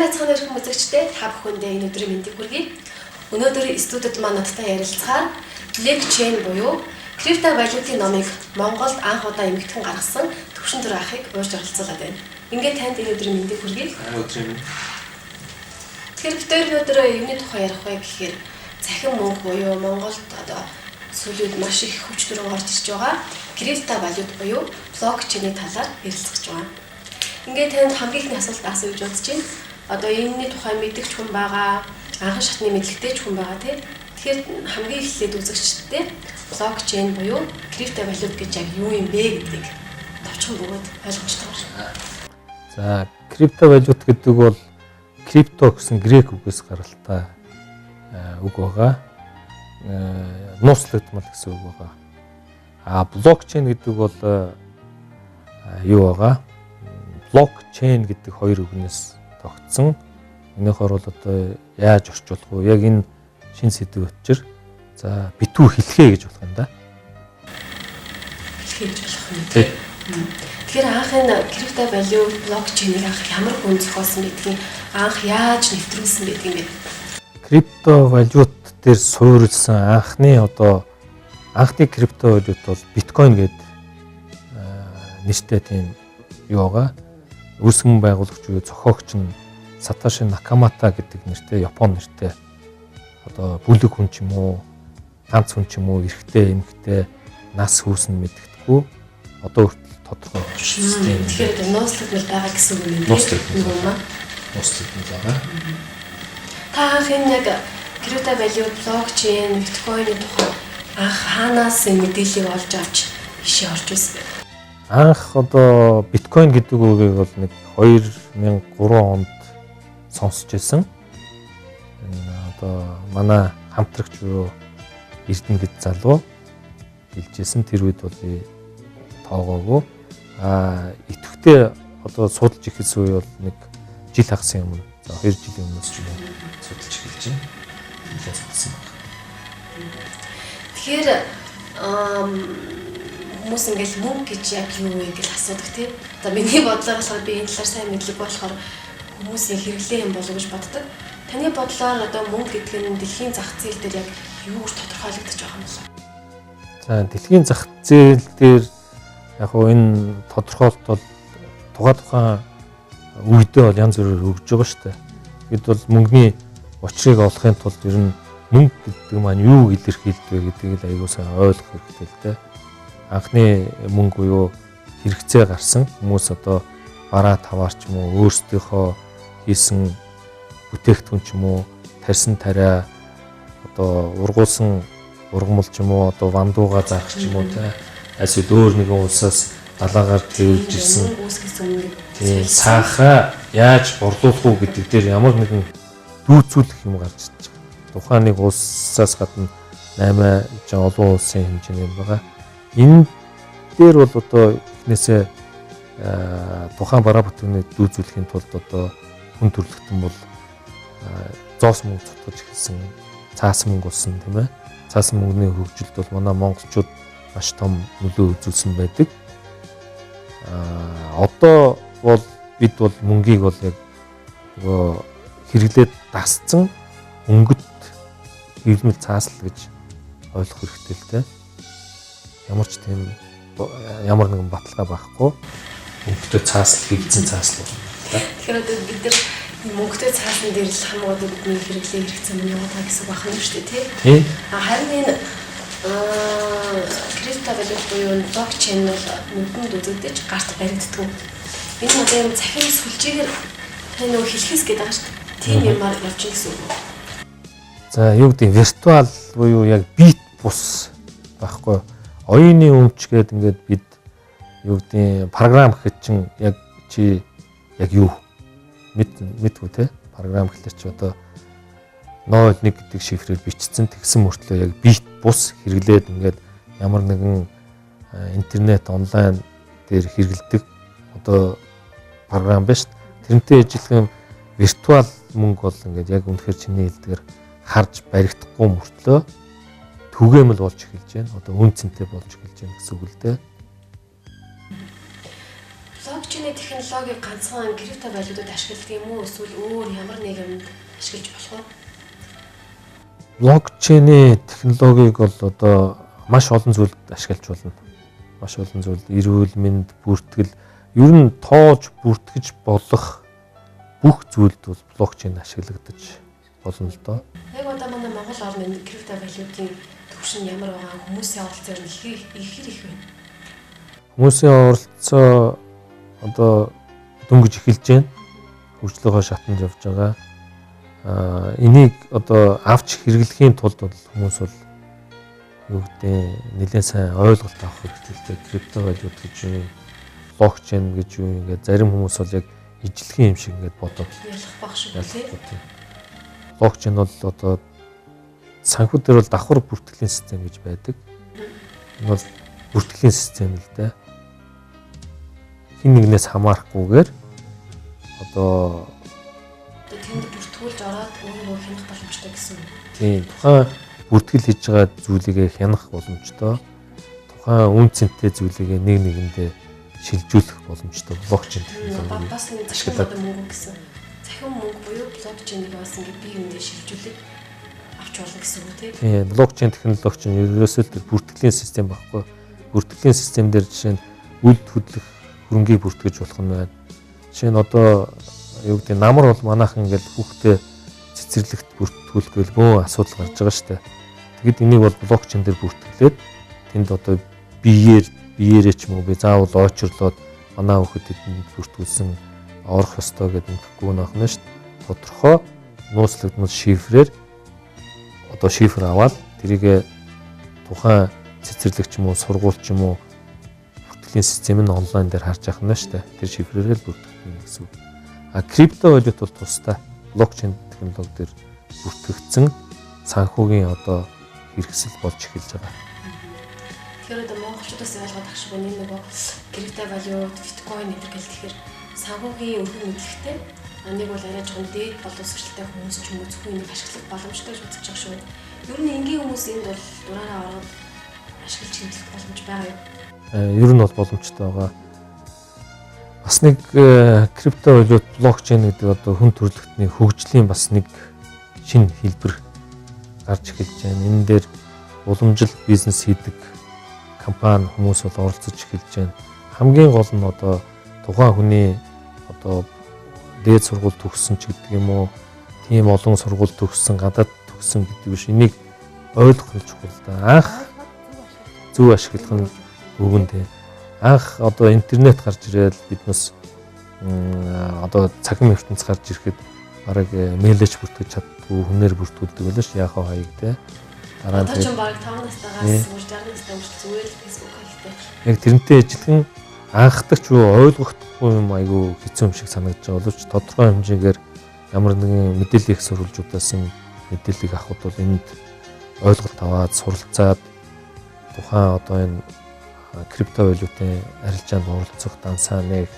байцгаана ирэх үзэгчдээ та бүхэндээ энэ өдрийн мэндийг хүргэе. Өнөөдөр студид маань надтай ярилцахаар блокчейн буюу криптовалютын номыг Монголд анх удаа эмгэтхэн гаргасан Төвшин Түр ахыг уурж оролцуулаад байна. Ингээд танд энэ өдрийн мэндийг хүргэе. Өдрийн мэнд. Тэгэхээр бид өнөөдөр юуны тухай ярих вэ гэхээр цахим мөнгө буюу Монголд одоо сүүлийн маш их хүч төрөг орж ирж байгаа криптовалют буюу блокчейний талаар ярилцах гэж байгаа. Ингээд танд хамгийн ихний асуулт асууж бодож байна. Одоо энэний тухай мэдгч хүн байгаа, анхан шатны мэдлэгтэй ч хүн байгаа тийм. Тэгэхээр хамгийн эхлээд үзэгчдээ блокчейн буюу криптовалют гэж яг юу юм бэ гэдгийг товчхон бөгөөд ойлгомжтой байна. За, криптовалют гэдэг бол крипто гэсэн грек үгээс гаралтай үг байгаа. Нууцлагдмал гэсэн үг байгаа. Блокчейн гэдэг бол юу байгаа? Блокчейн гэдэг хоёр үгнээс тогтсон. Энэхээр бол одоо яаж орчуулах вэ? Яг энэ шин сэдв өчр. За, битүү хэлхээ гэж болох юм да. Хэлхээ гэж болох юм тийм. Тэгэхээр анх энэ криптовалют блокчейнийг анх ямар хүн зохиосон гэдгийг анх яаж нэвтрүүлсэн байдгийг юм бэ? Криптовалют дээр суурилсан анхны криптовалют бол биткойн гэдэг нэртэй тийм юу байгаа. Үүсгэн байгуулагч буюу зохиогч нь Сатоши Накамото гэдэг нэртэй Япон нэртэй одоо бүлэг хүн ч юм уу, ганц хүн ч юм уу, эрэгтэй, эмэгтэй, нас хүүсэн мэддэггүй одоо хүртэл тодорхой систем. Тэгэхээр нууцлагдмал байгаа гэсэн үг юм тийм. Нууцлагдмал байгаа. Та анх энэ яг криптовалют, блокчейн, биткойны тухай анх хаанаас мэдээлэл олж авч ишээ орж ирсэн бэ? Анх одоо биткойн гэдэг үгийг бол нэг 2003 онд сонсч байсан. Одоо манай хамтрагч буюу Эрдэнэ гэж залуу хэлжсэн. Тэр үед бол тоогоогүй. Идэвхтэй одоо судалж ихсэн үе бол нэг жил хагас юм. За 2 жилийн өмнөөс ч судалж эхэлж байна. Илээс болсон байна. Тэгэхээр хүмүүс ингээл мөнгө гэж яг юу вэ гэж асуудаг тийм. Одоо миний бодлоор болохоор би энэ талаар сайн мэдлэг болохоор хүмүүсийн хэрэглээ юм болов гэж боддог. Таны бодлоор одоо мөнгө гэдэг нь дэлхийн зах зээл дээр яг юу гэж тодорхойлогдож байгаа юм бэ? За дэлхийн зах зээл дээр яг хөө энэ тодорхойлолт бол тухайн үедээ бол янз бүрээр өгж байгаа шүү дээ. Бид бол мөнгөний учрыг олохын тулд ер нь мөнгө гэдэг маань юу илэрхийлдэг вэ гэдгийг л аягүй сайн ойлгох хэрэгтэй л дээ. Анхны мөнгө буюу хэрэгцээ гарсан хүмүүс одоо бараа таваар ч юм уу өөрсдийнхөө хийсэн бүтээгдэхүүн ч юм уу тарьсан тариа одоо ургуулсан ургамал ч юм уу одоо вандууга заах ч юм уу те эсвэл өөр нэгэн улсаас далаагаар тэрүүлж ирсэн сахара яаж борлуулах уу гэдэг дээр ямар нэгэн дүүцүүлэх юм гарч ирж байгаа. Тухайн нэг улсаас гадна 8 олон улсын хэмжээний байгаа. Энэ дээр бол одоо эхнээсээ тухайн бараа бүтээгдэхүүнийг дүүцүүлэхийн тулд одоо хүн төрөлхтөн бол зоос мөнгө цутгаж эхэлсэн, цаасан мөнгө болсон тийм ээ. Цаасан мөнгөний хөгжилд бол манай монголчууд маш том нөлөө үзүүлсэн байдаг. Одоо бол бид бол мөнгийг бол яг нөгөө хэрэглээд дасцсан өнгөт хэвлэмэл цааслал гэж ойлгох хэрэгтэй л дээ. Ямар ч тийм ямар нэгэн баталгаа байхгүй өнгөтэй цааслал хэвлэсэн цааслал байна. Тэгэхээр одоо бид нар мөнгөтэй цаасан дээр л хамаагүй бидний хэрэглээ хэрэгцээ мөн яваа гэсэн байх юм шүү дээ тий. Харин энэ криптовалют буюу блокчейн бол нүдэнд үзэгдэж гарт баригддаг. Энэ одоо юм цахим сүлжээгээр тань нөгөө хэлхийс гэдэг байгаа шүү дээ. Тийм юмар явж гэсэн үг. За юу гэдэг виртуал буюу яг бит бус байхгүй. Оюуны өмч гэдэг ингээд бид юу гэдэг програм гэхэд чинь яг чи яг юу мэдгүй те програм гэхэлэр чи одоо 0.1 гэдэг шифрээр бичсэн тэгсэн мөртлөө яг бит бус хэрэглээд ингээд ямар нэгэн интернет онлайн дээр хэрэглэдэг одоо програм биш. Тэрнтэй ижилхэн виртуал мөнгө бол ингээд яг үнэхээр чиний хэлдгээр харж баригдахгүй мөртлөө түгээмэл болж эхэлж байна. Одоо үн цэнтэй болж эхэлж байна гэсэн үг л дээ. блокчейн технологиг ганцхан крипто валютад ашигладаг юм уу эсвэл өөр ямар нэг юмд ашиглаж болох вэ? Блокчейн технологиг бол одоо маш олон зүйлд ашиглаж болно. Маш олон зүйлд эрүүл мэнд, бүртгэл, ер нь тоож бүртгэж болох бүх зүйлд бол блокчейн ашиглагдаж болно л доо. Яг одоо манай Монгол орны крипто валютын түвшин ямар байгаа хүмүүсийн оролцоо их байна. Хүмүүсийн оролцоо одоо дөнгөж эхэлж байна. Хөгжлөгөө шатанд явж байгаа. Энийг одоо авч хэрэглэхийн тулд бол хүмүүс бол юу гэдэг нэлээд сайн ойлголт авах хэрэгтэй. Крипто валют гэж юу, блокчейн гэж юу, ингээд зарим хүмүүс бол яг ижлэхэн юм шиг ингээд бодоод ялах баг шүү дээ. Блокчейн бол одоо санхүү дээр бол давхар бүртгэлийн систем гэж байдаг. Энэ бол бүртгэлийн систем л дээ. Хин нэгнээс хамаарахгүйгээр одоо тэнд бүртгүүлж ороод өөрөө хянах боломжтой гэсэн үг. Тийм, тухайн бүртгэл хийж байгаа зүйлийг хянах боломжтой. Тухайн үн цэнтэй зүйлийг нэг нэгэндээ шилжүүлэх боломжтой блокчейн технологи. Бас нэг ашиглаад мөнгө гэсэн. Захин мөнгө буюу блокчейнийг бас ингэ бие биендээ шилжүүлээд авч болно гэсэн үг тийм. Блокчейн технологи чинь ерөөсөө тэр бүртгэлийн систем багхгүй. Бүртгэлийн систем дээр жишээ нь үйл хөдлөх хөрөнгийг бүртгэж болох нь байна. Жишээ нь одоо юу гэдэг намар бол манайхан ингээл хүүхдээ цэцэрлэгт бүртгүүлэхгүй бөө асуудал гарч байгаа шүү дээ. Тэгэд энийг бол блокчейн дээр бүртгэлээд тэнд одоо биеэрээ ч юм уу би заавал очрлоод манай хүүхэд энд бүртгүүлсэн орох ёстой гэдэг ингэхгүй наахна шүү дээ. Тодорхой нууцлагдмал шифрээр одоо шифр аваад тэрийг тухайн цэцэрлэг ч юм уу сургууль ч юм уу бүртгэлийн систем нь онлайн дээр харж ахна шүү дээ. Тэр шифрээр л бүртгэх гэсэн үг. Крипто валют бол тустай блокчейн технологи дээр бүртгэгдсэн санхүүгийн одоо хэрэгсэл болж эхэлж байгаа. Тэгэхээр одоо монголчуудаас ойлгоод ах шиг нэг нөгөө крипто валют, биткойн гэдэг тэгэхээр санхүүгийн өвгөн мэдлэгтэй нэг бол арай жоохон дээд боловсролтой хүмүүс ч юм уу зөвхөн энийг ашиглах боломжтой гэж үзэж байгаа шүү. Ер нь энгийн хүмүүс энд бол дураараа ороод ашиглаж хэмжих боломж байгаа юу? Ер нь бол боломжтой байгаа. Бас нэг крипто валют, блокчейн гэдэг одоо хүн төрөлхтний хөгжлийн бас нэг шинэ хэлбэр гарч эхэлж байна. Энэ дээр уламжлалт бизнес хийдэг компани хүмүүс бол оролцож эхэлж байна. Хамгийн гол нь одоо тухайн хүний одоо дээд сургууль төгссөн ч гэдэг юм уу, тийм олон сургууль төгссөн, гадаад төгссөн гэдэг биш. Энийг ойлгох нь чухал да. Анх зөв ашиглах нь өгөндөө. Анх одоо интернет гарч ирээд биднес одоо цахим ертөнц гарч ирэхэд бараг мэйлэж бүртгэж чаддгүй хүнээр бүртгүүлдэг байлаа ш яахаа хаяг те. Дараа нь ч баг 5 настайгаас 60 настай хүртэл зүгээр л фэйсбુક хайхтай. Яг тэрнтэй ижилхэн анхдагч юу ойлгохдохгүй юм айгүй хэцүү юм шиг санагдаж байгаа боловч тодорхой хэмжээгээр ямар нэгэн мэдээлэл их сурвалжуудаас мэдээллийг авахд бол энд ойлголт аваад суралцаад тухайн одоо энэ крипто валютын арилжаанд оролцох дансаа нэг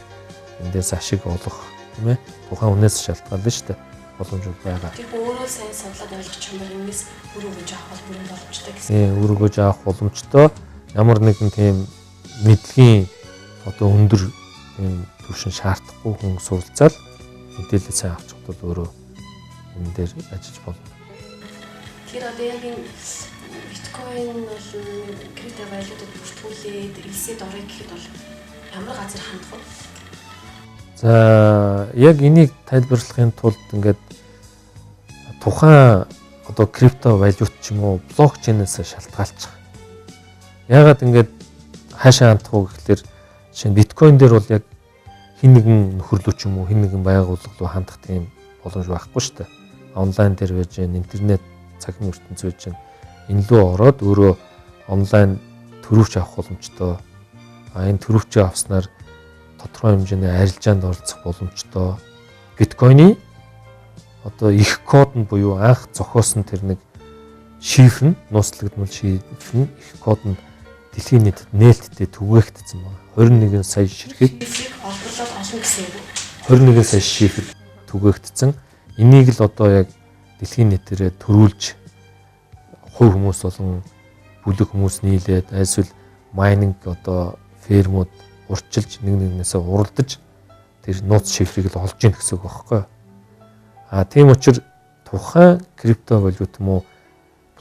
эндээс ашиг олох тийм ээ тухайн үнээс шалтгаална шүү дээ боломжууд байгаа. Тэр өөрөө сайн судлаад ойлгож чамаар энэс өрөөгөж авах бүрэн боломжтой гэсэн. Өрөөгөж авах боломжтой ямар нэгэн тийм мэдлэгийн одоо өндөр тийм түвшин шаардахгүй хүн суралцаад мэдээлэл сайн авчих бол өөрөө энэ дээр ажиллаж болно. Тэр одоо яг энэ биткойн бол крипто валютад бүртгүүлээд элсэд орё гэхэд бол ямар газар хандах вэ? За яг энийг тайлбарлахын тулд ингээд тухайн одоо крипто валют ч юм уу блокчейнээс шалтгаалчих. Яагаад ингээд хаашаа хандах вэ гэхэлэр жишээ нь биткойн дээр бол яг хин нэгэн нөхөрлөө ч юм уу хин нэгэн байгууллага руу хандах тийм боломж байхгүй шүү дээ. Онлайн дээр байж гэн интернет цахим ертөнц байж гэн энэ лөө ороод өөрөө онлайн төрөвч авах боломжтой. Энэ төрөвчөө авснаар тодорхой хэмжээний арилжаанд оролцох боломжтой. Биткойны одоо их код нь буюу анх зохиосон тэр нэг шифр нь нууцлагдмал шифр нь их код нь дэлхийн нийтэд нээлттэй түгээгдсэн байна. 21 сая ширхэг олборлоод олно гэсэн үг. 21 сая шифр түгээгдсэн. Энийг л одоо яг дэлхийн нийтээрээ төрүүлж хувь хүмүүс болон бүлэг хүмүүс нийлээд эсвэл майнинг одоо фермүүд урьдчилж нэг нэгнээсээ уралдаж тэр нууц шифрийг л олж ийн гэсэн үг байхгүй. Тийм учраас тухайн крипто валют юм уу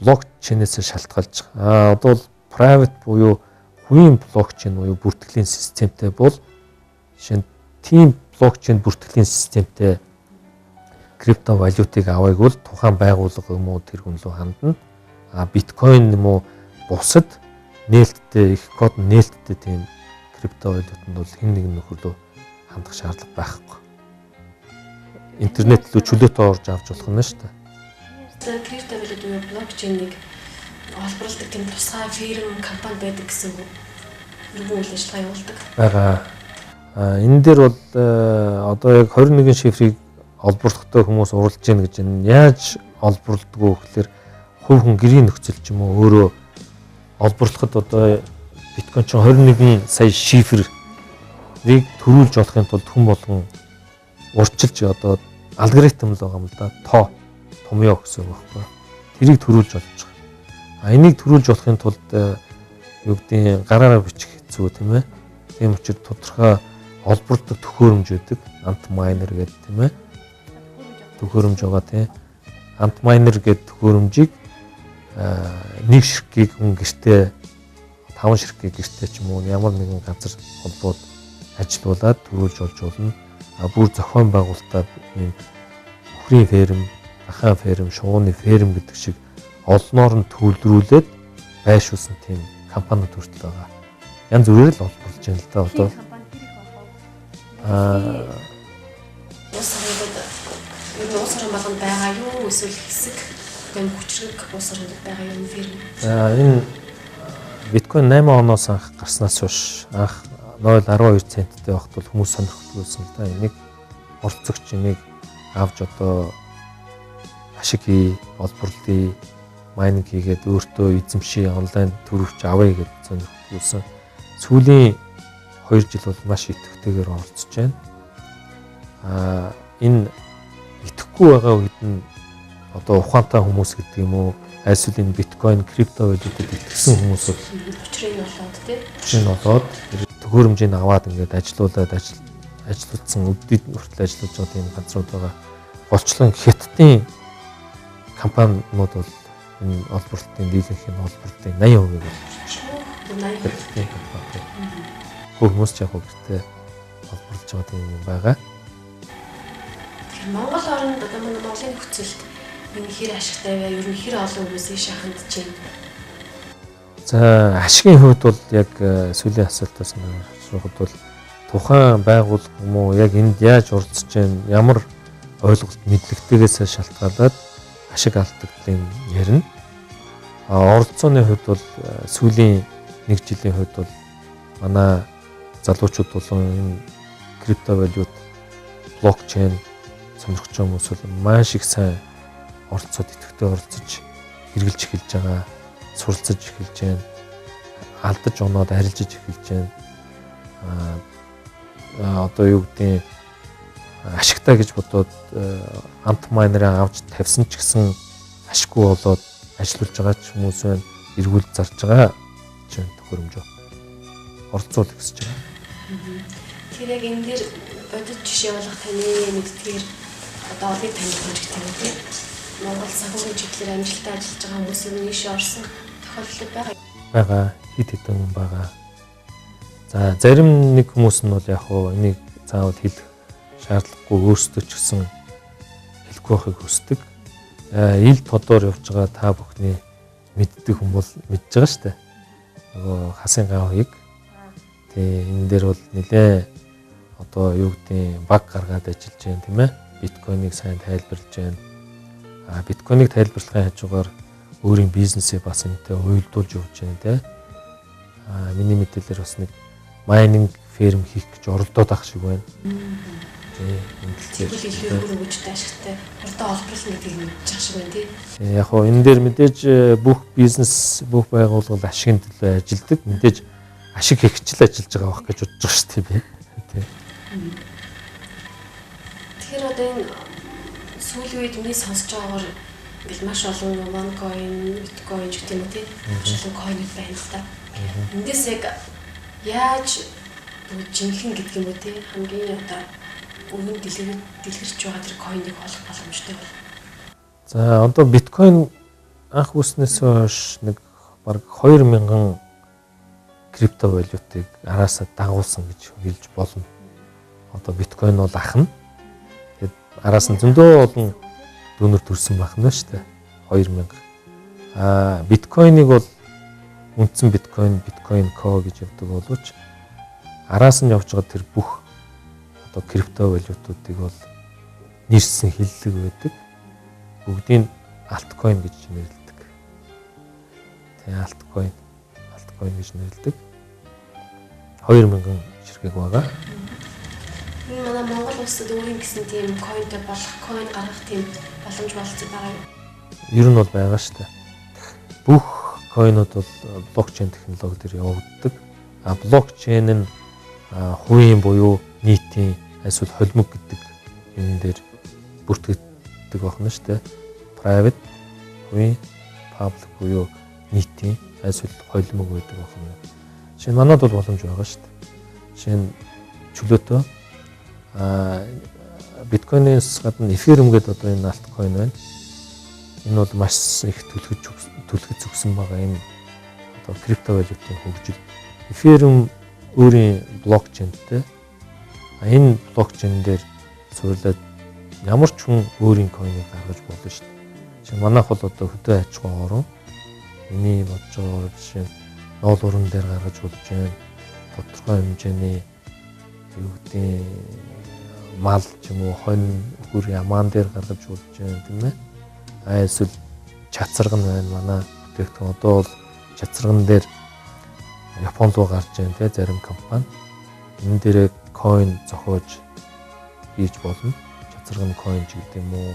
блокчейнээс шалтгаалж одоо бол private буюу хувийн блокчейн буюу бүртгэлийн системтэй бол жишээ нь тийм блокчейн бүртгэлийн системтэй крипто валютыг авайг бол тухайн байгууллага юм уу тэр хүн рүү хандна. Биткойн юм уу бусад нээлттэй их код нээлттэй тийм крипто валютанд бол хэн нэгэн нөхөрлөө хандах шаардлага байхгүй. Интернет рүү чөлөөтэй орж авч болох нь шүү дээ. Крипто валют буюу блокчейнийг олборлдог тийм тусгай фирм компани байдаг гэсэн үг. Юу үйл ажиллагаа явуулдаг. Бага. Энэ дээр бол одоо яг 21 шифрийг олборлохдоо хүмүүс уралж гин гэж байна. Яаж олборлдог вэ гэхээр хувь хүн гэрийн нөхцөл ч юм уу өөрөө олборлоход одоо биткойн чинь 21 сая шифрийг төрүүлж болохын тулд хүн болгон урьдчилж одоо алгоритм л байгаа юм л да. Томьёо гэсэн үг байхгүй. Тэрийг төрүүлж болж байгаа. Энийг төрүүлж болохын тулд юу гэдгийг гараараа бичих хэцүү тийм ээ. Тийм учраас тодорхой олборлдог төхөөрөмж байдаг. Antminer гэдэг тийм ээ. Төхөөрөмж байгаа тийм. Antminer гэдэг төхөөрөмжийг нэг ширхгийг хүн гэртээ 5 ширхгийг гэртээ ч юм уу ямар нэгэн газар холбоод ажилуулад төрүүлж болж болно. Бүр зохион байгуулалтад ийм бүхрийн ферм, ахаан ферм, шувууны ферм гэдэг шиг олноор нь төлөвлөрүүлээд байршуулсан тийм компаниуд хүртэл байгаа. Янз бүрээр л олборлож байна л да одоо. Уус орон болгонд байгаа юу эсвэл хэсэг гэм хүчрэг уус оронд байгаа юм фирм. Энэ биткойн 8 оноос анх гарснаас хойш анх 0.12 центтэй байхад бол хүмүүс сонирхолтой байсан л да. Энийг орцогч энийг авч одоо ашиг олборлын майнинг хийгээд өөртөө эзэмшээ онлайн төрөвч авъя гэж сонирхолтой байсан. Сүүлийн 2 жил бол маш идэвхтэйгээр орцож байна. Энэ итгэхгүй байгаа үед нь одоо ухаантай хүмүүс гэдэг юм уу эсвэл энэ биткойн крипто валютад итгэсэн хүмүүс бол учрыг болоод тий. Учрыг болоод төхөөрөмжийг аваад ингээд ажилуулсан өдөрт хүртэл ажиллаж байгаа тийм газрууд байгаа. Голчлон хятадын компаниуд бол энэ олборлтын дийлэнхийн олборлтын 80% болж байна. Хүмүүс ч яг гэртээ олборлж байгаа тийм юм байгаа. Монгол орнд одоо Монголын нөхцөлд энэ хэр ашигтай вэ? Ер нь хэр олон хүмүүсийг шахандж байна? За ашигын хувьд бол яг сүүлийн асуултаас харахад бол тухайн байгууллага юм уу яг энд яаж урдсаж байна, ямар ойлголт мэдлэгтэйгээс шалтгаалаад ашиг алдагдлын ярина. Оролцооны хувьд бол сүүлийн 1 жилийн хувьд бол манай залуучууд болон энэ крипто валют, блокчейн сонирхож байгаа хүмүүс бол маш их сайн оролцоод идэвхтэй оролцож хэрэгжилж эхэлж байгаа, суралцаж эхэлж байна. Алдаж оноод арилжиж эхэлж байна. Одоо юу гэдэг ашигтай гэж бодоод Antminer-ыг авч тавьсан ч гэсэн ашиггүй болоод ажиллаж байгаа ч хүмүүс байна. Эргүүл зарж байгаа ч төхөөрөмж оролцуул гэсэн чинь. Тэр яг энэ дээр бодит жишээ болох таны мэддгээр одоо олон таних хүн гэх юм тийм. Монгол санхүүгийн чиглэлээр амжилттай ажиллаж байгаа хүмүүсийн нийш орсон тохиолдол байгаа. Хэд хэдэн байгаа. За зарим нэг хүмүүс нь бол яг хоо энийг заавал хэлэх шаардлагагүй өөрсдөө ч гэсэн хэлэхгүй байхыг хүсдэг. Ил тодор явж байгаа та бүхний мэддэг хүн бол мэдж байгаа шүү дээ. Нөгөө хасын гавыг. Тэгээ энэ дээр бол нэлээ одоо юу гэдэг баг гаргаад ажиллаж байна тийм ээ. Биткойныг сайн тайлбарлаж байна. Биткойныг тайлбарлахын хажуугаар өөрийн бизнесээ бас энэтэй уялдуулж явж байна тийм. Миний мэдээлэлээр бас нэг майнинг ферм хийх гэж оролдоод ах шиг байна. Тэгвэл илүү хөрөнгөжтэй ашигтай урдаа олборлно гэдгийг мэдчих шиг байна тийм. Яг хоо энэ дээр мэдээж бүх бизнес, бүх байгууллага ашигын төлөө ажилладаг. Мэдээж ашиг хийхчл ажиллаж байгаа байх гэж бодож байгаа шүү дээ би. Тэгэхээр одоо энэ сүүлийн үед миний сонсож байгаагаар ингээл маш олон OneCoin, Bitcoin гэх юм уу тийм. Олон койнууд байна л да. Эндээс яг яаж жинхэнэ гэдэг юм уу те хамгийн одоо өвгөн дэлгэрч байгаа тэр койныг олох боломжтой бол. За одоо биткойн анх үүснээс хойш нэг бараг 2000 крипто валютыг араасаа дагуулсан гэж хэлж болно. Одоо биткойн бол ах нь. Тэгээд араас нь зөндөө олон дүүнер төрсэн байна шүү дээ. 2000. Биткойныг бол үндсэн биткойн, биткойн ко гэж яддаг боловч араас нь явж байгаа тэр бүх одоо крипто валютуудыг бол нэрсэн хиллэг байдаг. Бүгдийг альткойн гэж нэрлэдэг. Тэгээ альткойн гэж нэрлэдэг. 2000 ширхэг байгаа. Энэ манай Монгол улсад өөрийн гэсэн тийм койнтэй болох, койн гаргах тийм боломж болцсон байгаа юу? Ер нь бол байгаа шүү дээ. Бүх койнууд бол блокчейн технологи дээр явагддаг. Блокчейн нь хувийн буюу нийтийн эсвэл холимог гэдэг юм дээр бүртгэгддэг байна шүү дээ. Private, хувийн, public буюу нийтийн эсвэл холимог байдаг байна. Жишээ нь манайд бол боломж байгаа шүү дээ. Жишээ нь чөлөөтэй биткойнээс гадна эфириум гэдэг одоо энэ альткойн байна. Энэ бол маш их түлхэж өгсөн байгаа энэ одоо криптовалютын хөгжил. Эфириум өөрийн блокчейнтэй. Энэ блокчейн дээр суурилаад ямар ч хүн өөрийн койныг гаргаж болно шүү дээ. Жишээ нь манайх бол одоо хөдөө аж ахуйн орон миний бодож байгаа жишээ нь ноол уран дээр гаргаж болж байна. Тодорхой хэмжээний юу гэдэг мал ч юм уу хонь бүр ямаан дээр гаргаж болж байна тийм ээ. Эсвэл чацарган байна манай бүтээгдэхүүн одоо бол чацарган дээр Японд руу гарч байна тийм зарим компани. Энэ дээрээ coin зохиож хийж болно. Чацарган coin ч гэдэг юм уу.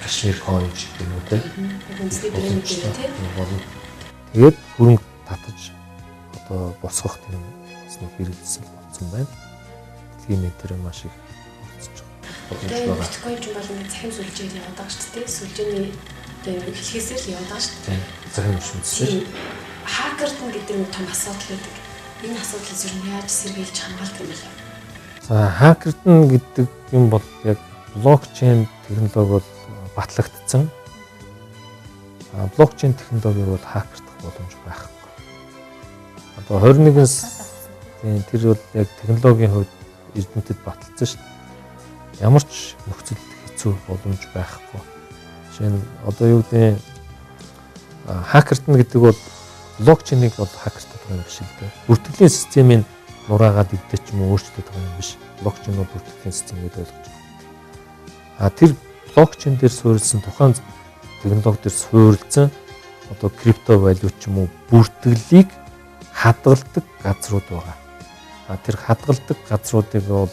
Кашмир coin ч гэдэг юм уу тийм. Тэгээд хөрөнгө татаж одоо босгох тийм нэг хэрэгсэл болсон байна. Дэлхийн нийтээр маш их орцож байгаа. Биткойн ч бол ингээд захим сүлжээл яваад байгаа шүү дээ. Сүлжээний одоо хэлхээсээ л яваад байгаа шүү дээ. Захим сүлжээ. Хакерд нь гэдэг нэг том асуудал байдаг. Энэ асуудлаас юу яаж сэргийлж хамгаалдаг юм бэ? За хакерд нь гэдэг юм бол яг блокчейн технологи бол батлагдсан. Блокчейн технологиг бол хакердах боломж байхгүй. Одоо 21 тэр бол яг технологийн хувьд эрдэмтэд баталсан шүү дээ. Ямар ч нөхцөл хэцүү боломж байхгүй. Жишээ нь одоо юу гэдэг хакерт нь гэдэг бол блокчейнийг бол хакертах юм биш л дээ. Бүртгэлийн системийг нураагаад идэх ч юм уу өөрчлөлт байгаа юм биш. Блокчейн бол бүртгэлийн систем гэдэг ойлгож байна. Тэр блокчейн дээр суурилсан тухайн технологи дээр суурилсан одоо крипто валют ч юм уу бүртгэлийг хадгалдаг газрууд байгаа. Тэр хадгалдаг газруудыг бол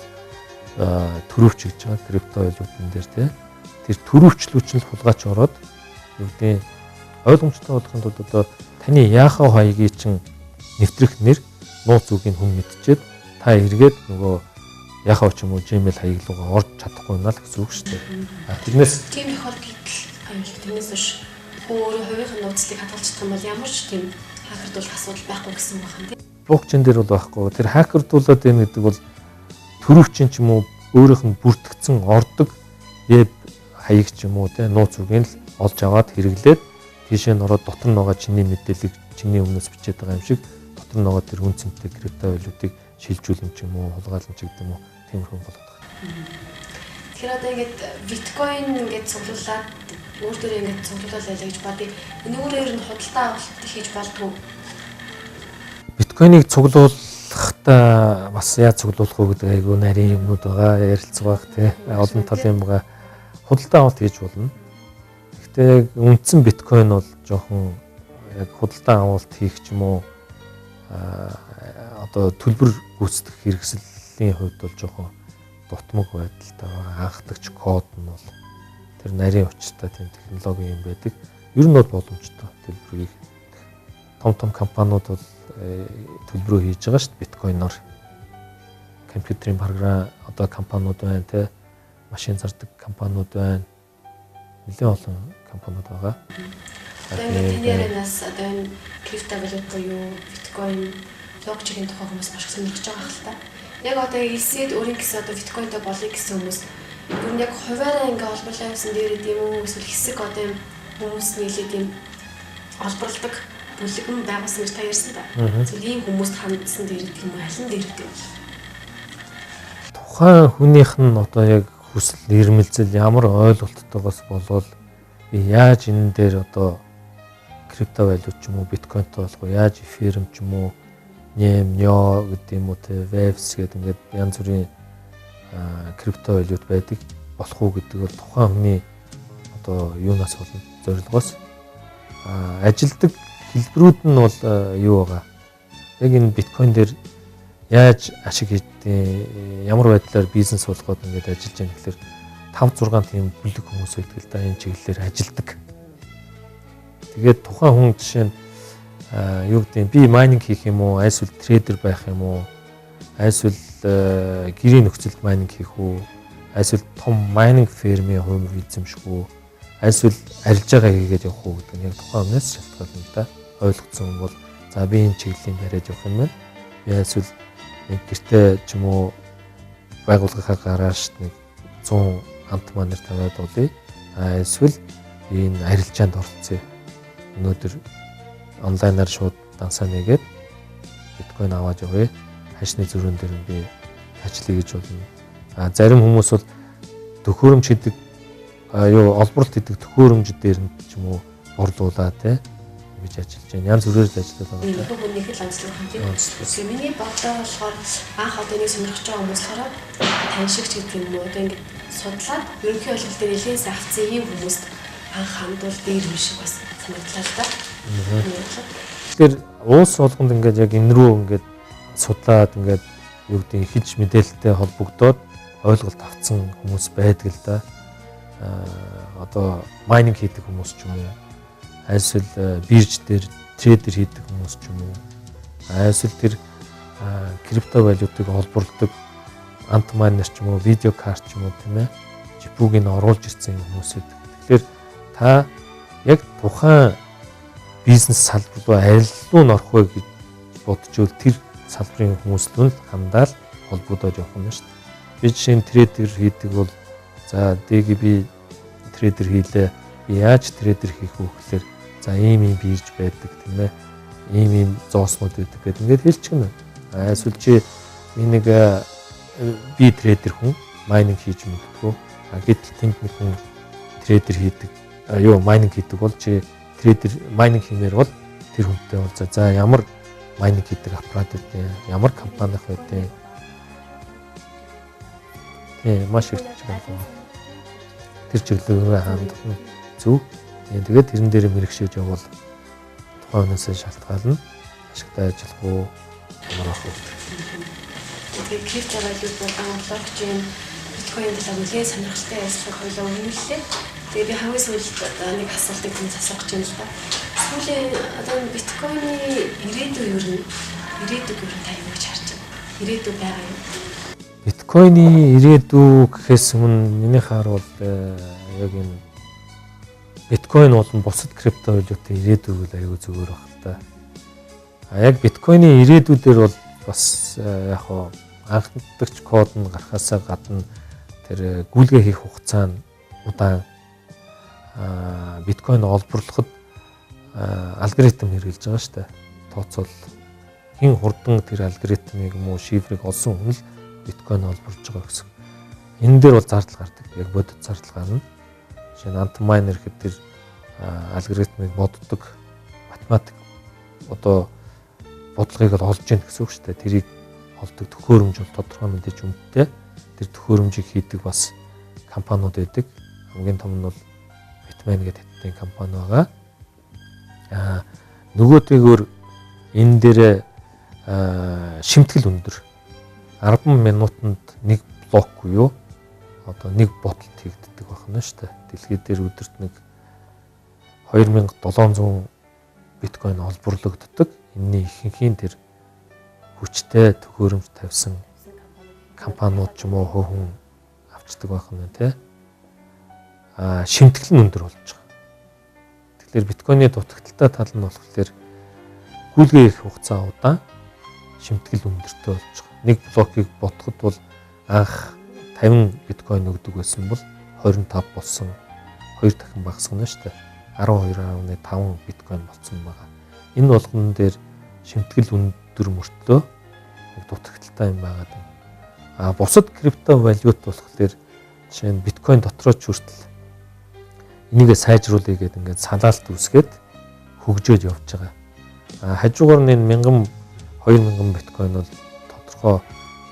төрөвч гэж байгаа крипто валютын дээр тий. Тэр төрөвчлүүч нь хулгайч ороод юу гэдэг ойлгомжтой болгохын тулд одоо таны яахаа хаягийн чинь нэвтрэх нэр нууц үгийг хүн мэдчихэд та эргээд нөгөө яахаа ч юм уу Gmail хаяг руугаа орж чадахгүй юм аа л гэсэн үг шүү дээ. Тэрнээс тийм тохиолдолд аюул тэрнээс биш өөрөө хувийнхын нууцлыг хадгалж чадах юм бол ямар ч тийм хакерд бол асуудал байхгүй гэсэн байна тийм. Блокчейн дээр бол байхгүй. Тэр хакердуулаад байна гэдэг бол төрөвчин ч юм уу өөрийнх нь бүртгэгдсэн ордог веб хаяг ч юм уу те нууц үгийг л олж аваад хэрэглээд тийшээ нь ороод дотор нь байгаа чиний мэдээллийг чиний өмнөөс бичээд байгаа юм шиг дотор нь байгаа тэр үн цэнтэй крипто валютыг шилжүүлэн ч юм уу хулгайлан ч гэдэг юм уу тиймэрхүү болоод байгаа. Тэгэхээр одоо ингээд биткойн ингээд цуглуулад өөр төрөө ингээд цуглуулаад байлаа гэж бодъё. Энэ өөрөөр нь худалдаа авалт хийж болдгоо. Биткойныг цуглуулахдаа бас яаж цуглуулах вэ гэдэг айгүй нарийн юмнууд байгаа, ярилцах тий. Олон талын байгаа худалдаа авалт хийж болно. Гэхдээ үндсэн биткойн бол жоохон яг худалдаа авалт хийх ч юм уу одоо төлбөр гүйцэтгэх хэрэгслийн хувьд бол жоохон дутмаг байдалтай байгаа. Анхдагч код нь бол тэр нарийн учиртай тийм технологи юм байдаг. Ер нь бол боломжтой төлбөрийг том компаниуд бол төлбөрөө хийж байгаа шүү дээ биткойноор. Компьютерийн програм одоо компаниуд байна те машин зардаг компаниуд байна. Нэлээд олон компаниуд байгаа. Тэгээд таны ярианаас одоо энэ криптовалют буюу биткойн блокчейн тухай хүмүүс маш их сонирхож байгаа хэл та. Яг одоо элсэд өөрийн гэсэн одоо биткойнтой болъё гэсэн хүмүүс ер нь яг хуваараа ингээ олборлоо гэсэн дээр ийм үү эсвэл хэсэг одоо юм хүмүүс нийлээд ийм олборлдог бүлэгэн байгуулсан гэж та ярьсан та. Зөв ийм хүмүүст хандсан дээр гэдэг юм уу алин дээр гэдэг юм. Тухайн хүнийх нь одоо яг хүсэл нэрмэлзэл ямар ойлголттойгоос болвол би яаж энэ дээр одоо крипто валют ч юм уу биткойнтой болох уу яаж эфирм ч юм уу нё гэдэг юм уу те вебс гэдэг ингээд янз бүрийн крипто валют байдаг болох уу гэдэг бол тухайн хүний одоо юунаас болно зорилгоос ажилдаг хэлбэрүүд нь бол юу байгаа. Яг энэ биткойн дээр яаж ашиг хийдэг ямар байдлаар бизнес болгоод ингээд ажиллаж байгаа гэхээр 5-6 тийм бүлэг хүмүүс байдаг л да энэ чиглэлээр ажилдаг. Тэгээд тухайн хүн жишээ нь юу гэдэг би майнинг хийх юм уу, эсвэл трейдер байх юм уу, эсвэл гэрийн нөхцөлд майнинг хийх үү, эсвэл том майнинг фермийн хувь эзэмших үү, эсвэл арилж байгаа хийгээд явах уу гэдэг нь яг тухайн өмнөөс шалтгаална л да. Ойлгоцсон бол за би энэ чиглэлийн яриад явах юм байна. Би эсвэл нэг гэртээ ч юм уу байгууллагынхаа гарааж нэг 100 амт манер тавиад болъё. Эсвэл энэ арилжаанд оролцъё. Өнөөдөр онлайнаар шууд дансаа нэгээд биткойн аваад явъя. Хашны зүрэн дээр би ажиллая гэж болно. Зарим хүмүүс бол төхөөрөмж хийдэг олборлт хийдэг төхөөрөмж дээр нь ч юм уу борлуулаад гэж ажиллаж байна. Янз бүрээр ажиллаад байгаа. Энэ хүнийх л онцлог юм тийм. Миний бодоо болохоор анх одоо нэг сонирхож байгаа хүмүүс болохоор тань шиг ч гэдэг юм уу одоо ингэ судлаад ерөнхий ойлголт дээр нэлээд сайн авцсан ийм хүмүүст анх хандвал дээр юм шиг бас санагдлаа л да. Тэгэхээр уус болгонд ингээд яг энэ рүү ингээд судлаад ингээд юу гэдэг хэлж мэдээлэлтэй холбогдоод ойлголт авцсан хүмүүс байдаг л да. Одоо майнинг хийдэг хүмүүс ч юм уу, эсвэл бирж дээр трейдер хийдэг хүмүүс ч юм уу, эсвэл тэр крипто валютыг олборлдог ант майнер ч юм уу, видео карт ч юм уу тийм ээ, жипүүг нь оруулж ирсэн хүмүүс байдаг. Тэгэхээр та яг тухайн бизнес салбар руу аль руу н орох вэ гэж бодчихвол тэр салбарын хүмүүс л хандаал холбогдоод явах юм шүү дээ. Би жишээ нь трейдер хийдэг бол за дэги би трейдер хийлээ. Би яаж трейдер хийх вэ гэхээр за ийм бирж байдаг тийм ээ. Ийм зооснууд байдаг гэдэг ингээд хэлчихнэ. Эсвэл чи нэг би трейдер хүн майнинг хийж мэддэг. Гэтэл тэнд нэг хүн трейдер хийдэг. Майнинг хийдэг бол чи трейдер майнинг хиймээр бол тэр хүнтэй бол за ямар майнинг хийдэг аппарат үү, ямар компаних байдیں۔ Тийм маш их чиглэл. Тэр чиглэлээр хандах нь зөв. Тэгээд тэрэн дээр мэрэгшээж явбал тухайн хүнээс шалтгаална. Ашигтай ажиллах уу, ямар ах вэ? Тэгээд крипто валют болон блокчейн биткойн талаар нэлээд сонирхолтой ажиллах хоёлоо үнэллээ. Тэгээд би хамгийн сүүлд нэг асуултыг тань асуух гэж байна л да. Сүүлийн одоо биткойны ирээдүй юу вэ? Ирээдүйг юу та юу гэж харж байна? Ирээдүй байгаа юм. Биткойны ирээдүй гэхээс өмнө миний харвал яг энэ биткойн болон бусад крипто валютын ирээдүй бол аюу зүгээр баг л да. Яг биткойны ирээдүйдэр бол бас яг хоо анхдагч код нь гарахаасаа гадна тэр гүйлгээ хийх хугацаа нь удаан биткойн олборлоход алгоритм хэрэгжилж байгаа шүү дээ. Тооцоол хин хурдан тэр алгоритмыг юм уу шифрыг олсон хүн л биткойн олборлож байгаа гэсэн. Энэ дээр бол зардал гардаг. Яг бодит зардал гарна. Жишээ нь антмайнер гэдэг тэр алгоритмыг боддог математик одоо бодлогыг л олж яах гэсэн үг шүү дээ. Тэрийг олдог төхөөрөмж бол тодорхой мэдээж үнэтэй. Тэр төхөөрөмжийг хийдэг бас компаниуд байдаг. Хамгийн том нь бол Bitmain гэдэг хэдийн компани байгаа. Нөгөөтэйгөр энэ дээр шимтгэл өндөр 10 минутанд нэг блок буюу одоо нэг бодолт хийгддэг байна шүү дээ. Дэлхийд дээр өдөрт нэг 2700 биткойн олборлогддог. Энэний ихэнхийн тэр хүчтэй төхөөрөмж тавьсан компаниуд ч юм уу хүн авчдаг байна тий. Шимтгэл нь өндөр болж байгаа. Тэгэхээр биткойны дутагдaltaй тал нь болохоор гүйлгээ их хугацаа удаан. шимтгэл өндөртэй болж байгаа. Нэг блокийг ботход бол анх 50 биткойн өгдөг байсан бол 25 болсон. 2 дахин багасгана шүү дээ. 12.5 биткойн болсон байгаа. Энэ болгон дээр шимтгэл өндөр мөртлөө яг дутагдaltaй юм байгаа. Бусад крипто валют болохоор жишээ нь биткойн дотроо ч хүртэл энийгээ сайжруулъя гэдэг ингээд салаалт үүсгээд хөгжөөд явж байгаа. Хажуугаар нь энэ 2000 биткойн бол тодорхой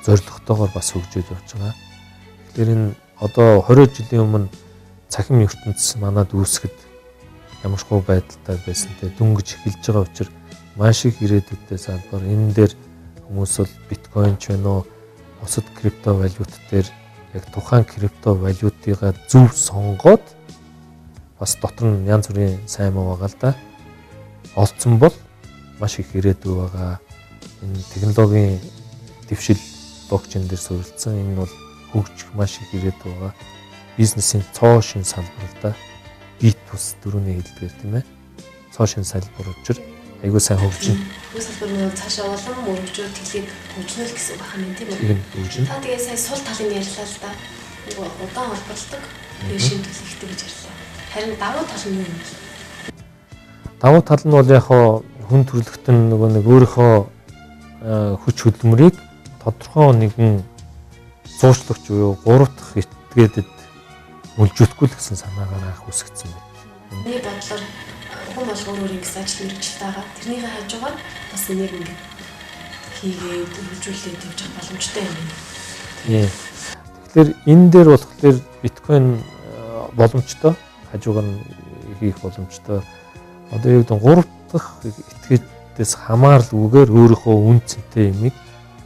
зорилготойгоор бас хөгжөөд явж байгаа. Тэгэхээр энэ одоо 20 жилийн өмнө цахим ертөнцийн манад үүсгэд ямарчгүй байдалтай байсан те дөнгөж эхэлж байгаа учраас маш их ирээдүйдээ салбар энэ дээр хүмүүс бол биткойн ч вэ нөө бусад крипто валют дээр яг тухайн крипто валютыгаа зөв сонгоод бас дотор нь янз бүрийн сайн муу байгаа л да. Олцсон бол маш их ирээдүй байгаа. Энэ технологийн дэвшил блокчейн дээр суурилсан. Энэ бол хөгжих маш их ирээдүй байгаа. Бизнесийн цоо шин салбар л да. Бит тус дөрөвний хэлдгээр тийм ээ. Цоо шин салбар учраас айгуу сайн хөгжинэ. Энэ салбар нь цаашаа улам өргөжөө тэлхийг хөгжнөл гэсэн үг байна тийм үү? Тийм хөгжинэ. Та тэгээ сая сул талын ярьлаа л да. Нөгөө удаан холбогддог шимтгэл ихтэй гэж ярьлаа. Харин давуу тал нь юу юм бэ? Давуу тал нь бол яг хүн төрөлхтөн нөгөө нэг өөрийнхөө хүч хөдөлмөрийг тодорхой нэгэн суурьшлагч буюу 3 дахь этгээдэд мөлжүүлэхгүй л гэсэн санаагаар анх үсгэсэн байна. Миний бодлоор хүн болгон өөр ингэс ажил мэргэжилтэй байгаа. Тэрнийхээ хажуугаар бас нэг ингэ хийгээд хөгжүүлээд явж байгаа боломжтой юм байна. Тийм. Тэгэхээр энэ дээр болохоор биткойн боломжтой, хажуугаар нь хийх боломжтой. Одоо яг 3 дахь этгээдээс хамааралгүйгээр өөрийнхөө үн цэнтэй юмыг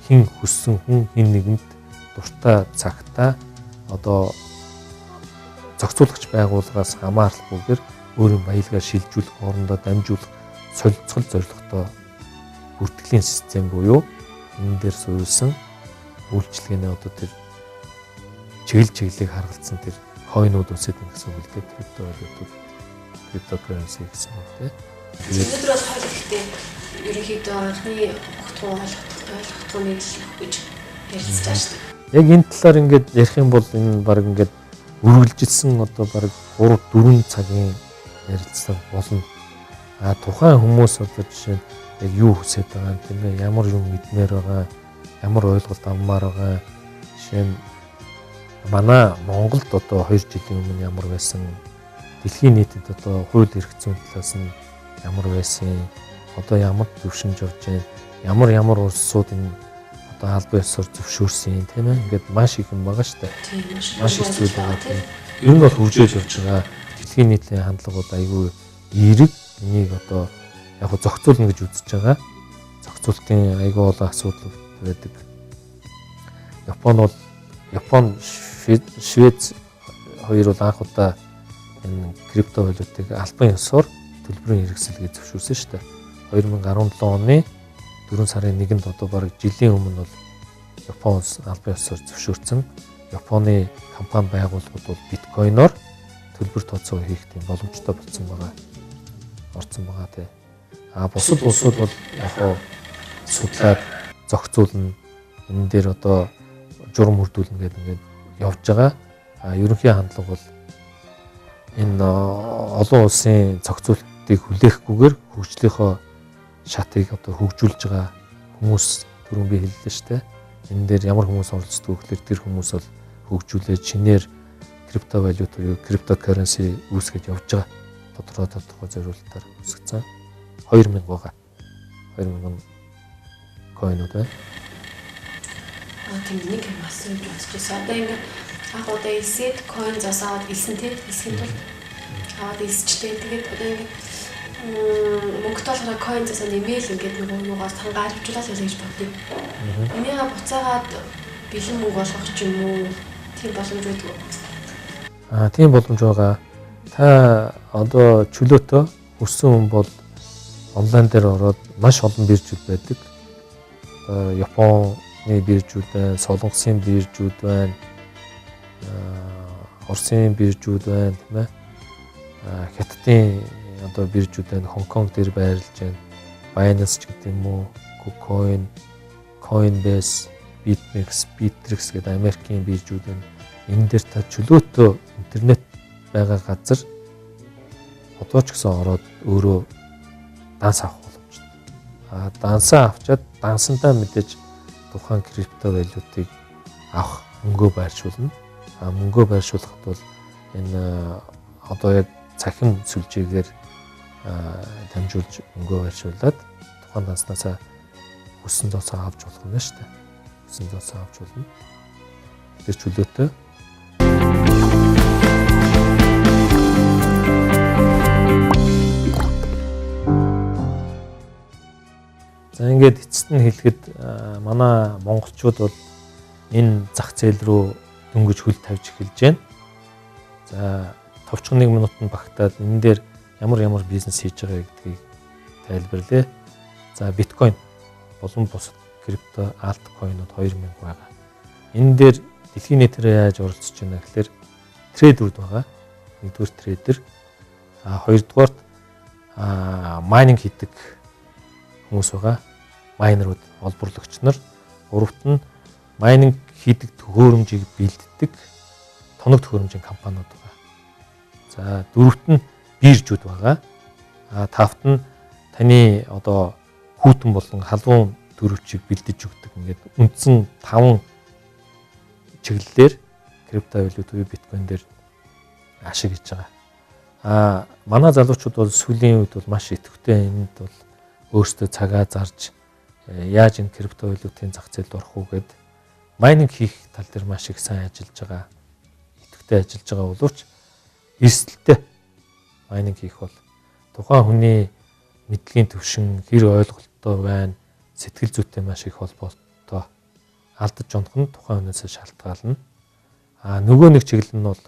хин хүссэн хүн хин нэгэнд дуртай цагтаа одоо зохицуулагч байгууллагаас хамааралгүйгээр өөрийн баялгаа шилжүүлэх, хоорондоо дамжуулах солилцол зорилготой бүртгэлийн систем буюу энэ дээр суурилсан үйлчилгээний одоо тэр чиглэлийг харгалзсан тэр койнууд үсэт гэсэн үг л дээ. Крипто валютууд, криптокренси гэсэн үг тийм. Өнөөдөр бол хоол ихтэй ерөнхийдөө анхны огтхон ойлгохгүй нэг л гэж ярьж байгаа шүү дээ. Яг энэ талаар ингээд ярих юм бол энэ баг ингээд үргэлжилсэн одоо баг 3-4 цагийн ярилцлага болно. Тухайн хүмүүс одоо жишээ нь яг юу хүсэж байгаа юм тийм ээ, ямар юм мэдмээр байгаа, ямар ойлголт авмаар байгаа. Жишээ нь манай Монголд одоо 2 жилийн өмнө ямар байсан, дэлхийн нийтэд одоо хууль эрх зүйн талаас нь ямар байсан, одоо ямар төвшинж явж байна, ямар улсууд энэ одоо албан ёсоор зөвшөөрсөн тийм ээ. Ингээд маш их юм байгаа шүү дээ. Маш их зүйл байгаа тийм. Ер нь бол хөгжөөж явж байгаа. Дэлхийн нийтийн хандлагууд айгүй эерэг энийг одоо яг зохицуулна гэж үзэж байгаа. Зохицуултын айгүй олон асуудал байдаг. Япон, Швед хоёр бол анх удаа энэ крипто валютыг албан ёсоор төлбөрийн хэрэгсэлгээ зөвшөөрсөн шүү дээ. 2017 оны 4 сарын 1-нд одоо бараг жилийн өмнө бол Япон албан ёсоор зөвшөөрсөн. Японы компани байгууллагууд бол биткойноор төлбөр тооцоо хийх тийм боломжтой болсон байгаа. Орсон байгаа тий. Бусад улсууд бол яг судлаад зохицуулна. Энэ дээр одоо журам хүрдүүлнэ гэдэг ингээд явж байгаа. Ерөнхий хандлага бол энэ олон улсын зохицуултыг хүлээхгүйгээр хөгжлийнхөө шатыг одоо хөгжүүлж байгаа хүмүүс түрүүн би хэллээ шүү дээ. Энэ дээр ямар хүмүүс оролцдог вэ гэхээр тэр хүмүүс бол хөгжүүлээд шинээр крипто валют буюу криптокренси үүсгэж явж байгаа. Тодорхой зориулалтаар үүсгэсэн. 2000 байгаа. 2000 койнууд байна. Тийм нэг юм асууж байна. Одоо ингээд анх удаа эсэд койн засаад илсэн тийм эсхийн тул аваад илсчтэй. Тэгээд одоо ингээд мөнгө толгой койн засаад нэмэл ингээд нөгөө юугаас хангаар хөвчлээ гэж бодъё. Энийгээ буцаагаад бэлэн мөнгө болгох ч юм уу тийм боломж байдаг уу? Тийм боломж байгаа. Та одоо чөлөөтөө өссөн хүн бол онлайн дээр ороод маш олон биржүүд байдаг. Японы биржүүд байна, Солонгосын биржүүд байна, Оросын биржүүд байна, тийм ээ. Хятадын одоо биржүүд байна, Хонконг дээр байрлаж байна. Binance ч гэдэг юм уу, KuCoin, Coinbase, BitMEX, Bittrex гэдэг Америкийн биржүүд энэ дээр та чөлөөтэй интернет байгаа газар одоо ч гэсэн ороод өөрөө данс авах боломжтой. Дансаа авчаад дансандаа мэдээж тухайн крипто валютыг авах мөнгөө байршуулна. Мөнгөө байршуулахад бол энэ одоо яг цахим сүлжээгээр дамжуулж мөнгөө байршуулад тухайн данснасаа хүссэн зоосоо авч болох юм шүү дээ. Хүссэн зоосоо авч болно. Тэр чөлөөтэй. За ингээд эцэст нь хэлэхэд манай монголчууд бол энэ зах зээл рүү дөнгөж хөл тавьж эхэлж байна. За товчхон 1 минутанд багтаад энэ дээр ямар бизнес хийж байгаа гэдгийг тайлбарлая. За биткойн болон бусад крипто альткойнууд 2000 байгаа. Энэ дээр дэлхийн нийтээр яаж оролцож байна гэхээр трейдерүүд байгаа. Нэгдүгээр трейдер, хоёрдугаарт майнинг хийдэг хүмүүс байгаа. Майнерууд, олборлогч нар, гуравт нь майнинг хийдэг төхөөрөмжийг бэлддэг тоног төхөөрөмжийн компаниуд байгаа. За дөрөвт нь биржүүд байгаа. Тавт нь таны одоо хүүтэн болон халуун төрөвчийг бэлдэж өгдөг. Ингээд үндсэн 5 чиглэлээр криптовалют буюу биткойн дээр ашиг хийж байгаа. Манай залуучууд бол сүүлийн үед бол маш идэвхтэй энд бол өөрсдөө цагаа зарж яаж энэ криптовалютын зах зээлд орох уу гэд майнинг хийх тал дээр маш их сайн ажиллаж байгаа. Идэвхтэй ажиллаж байгаа боловч эрсдэлтэй майнинг хийх бол тухайн хүний мэдлэгийн төвшин хэр ойлголттой байна, сэтгэл зүйтэй маш их холбоотой. Алдаж унах нь тухайн хүнээс шалтгаална. Нөгөө нэг чиглэл нь бол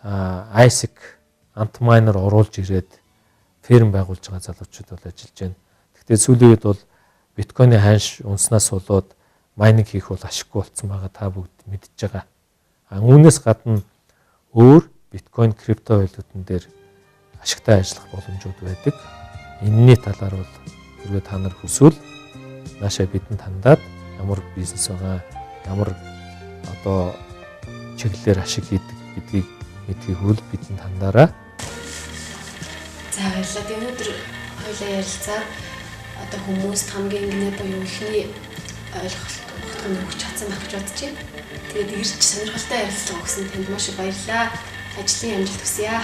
ASIC антмайнер оруулж ирээд ферм байгуулж байгаа залуучууд бол ажиллаж байна. Гэхдээ сүүлийн үед бол биткойны ханш унснаас болоод майнинг хийх бол ашиггүй болсон байгаа та бүгд мэдж байгаа. Үүнээс гадна өөр биткойн криптовалютын дээр ашигтай ажиллах боломжууд байдаг. Энэний талаар бол хэрвээ та нар хүсвэл наашаа бидэнд хандаад ямар бизнес байгаа, ямар одоо чиглэлээр ашиг хийдэг гэдгийг мэдхийг хөл бидэнд хандаарай. За баярлалаа. Өнөөдөр хоёулаа ярилцаа одоо хүмүүст хамгийн гинэ буюу ихний ойлголт өгч чадсан байх гэж бодож байна. Тэгээд ирж сонирхолтой ярилцлага өгсөн танд маш их баярлалаа. Ажлын амжилт хүсье.